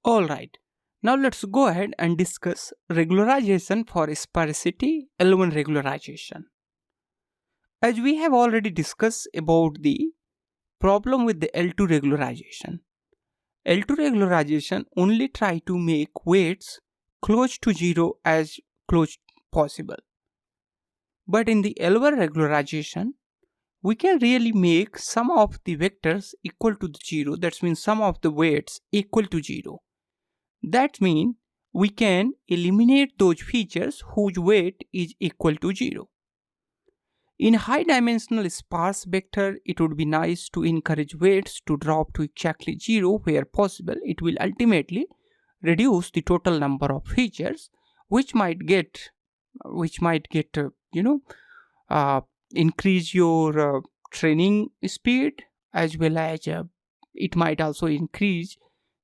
Alright, now let's go ahead and discuss regularization for sparsity, L1 regularization. As we have already discussed about the problem with the L2 regularization. L2 regularization only try to make weights close to 0 as close possible. But in the L1 regularization, we can really make sum of the vectors equal to the 0. That means sum of the weights equal to 0. That means we can eliminate those features whose weight is equal to 0. In high dimensional sparse vector, it would be nice to encourage weights to drop to exactly 0 where possible. It will ultimately reduce the total number of features, which might increase your training speed, as well as it might also increase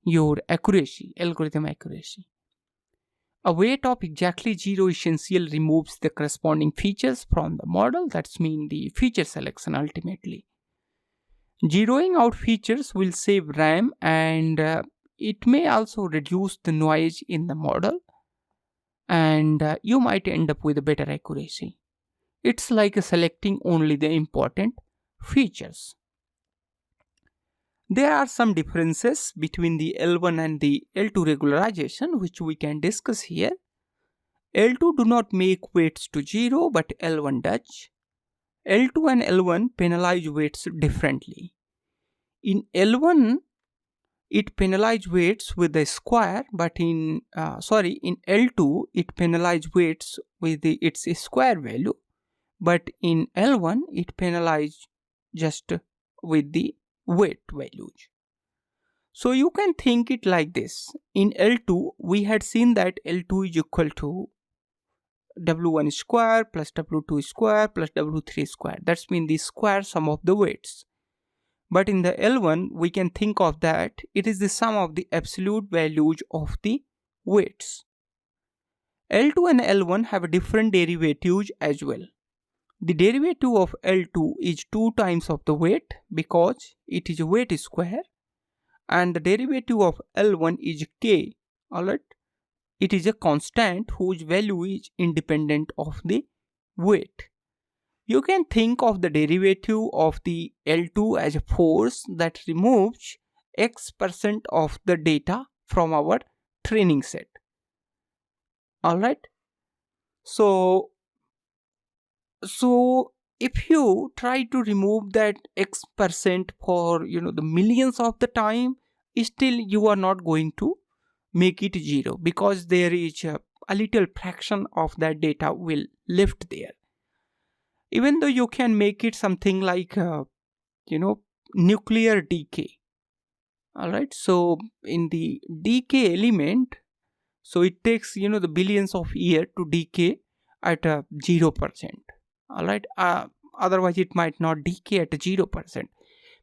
your accuracy, algorithm accuracy. A weight of exactly 0 essentially removes the corresponding features from the model. That's mean the feature selection ultimately. Zeroing out features will save RAM, and it may also reduce the noise in the model, and you might end up with a better accuracy. It's like selecting only the important features. There are some differences between the L1 and the L2 regularization which we can discuss here. L2 do not make weights to 0, but L1 does. L2 and L1 penalize weights differently. In L1, it penalizes weights with the square, but in L2, it penalizes weights with its square value, but in L1, it penalizes just with the weight values. So you can think it like this. In L2, we had seen that L2 is equal to W1 square plus W2 square plus W3 square. That's mean the square sum of the weights. But in the L1, we can think of that it is the sum of the absolute values of the weights. L2 and L1 have different derivatives as well. The derivative of L2 is 2 times of the weight because it is a weight square, and the derivative of L1 is k. Alright, it is a constant whose value is independent of the weight. You can think of the derivative of the L2 as a force that removes X% of the data from our training set. Alright, so if you try to remove that X% for the millions of the time, still you are not going to make it 0 because there is a little fraction of that data will left there. Even though you can make it something like nuclear decay. Alright, so in the decay element, so it takes the billions of years to decay at 0%. Alright, otherwise it might not decay at 0%,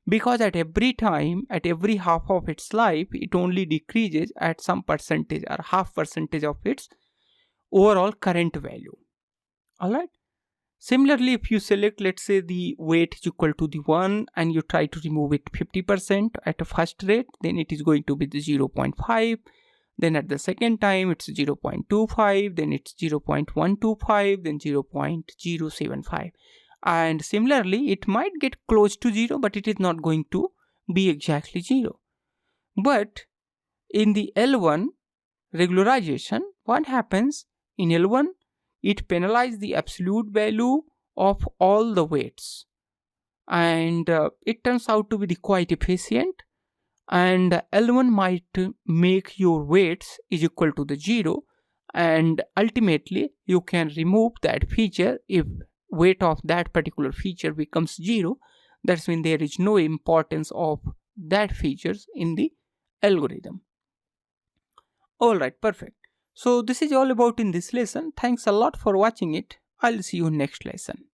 because at every time, at every half of its life, it only decreases at some percentage or half percentage of its overall current value. Alright, similarly, if you select, let's say the weight is equal to the 1 and you try to remove it 50% at a first rate, then it is going to be the 0.5. Then at the second time it's 0.25, then it's 0.125, then 0.075. And similarly, it might get close to 0, but it is not going to be exactly 0. But in the L1 regularization, what happens? In L1, it penalizes the absolute value of all the weights. And it turns out to be quite efficient. And L1 might make your weights is equal to the 0, and ultimately you can remove that feature if weight of that particular feature becomes 0. That's when there is no importance of that features in the algorithm. Alright, perfect. So this is all about in this lesson. Thanks a lot for watching it. I'll see you next lesson.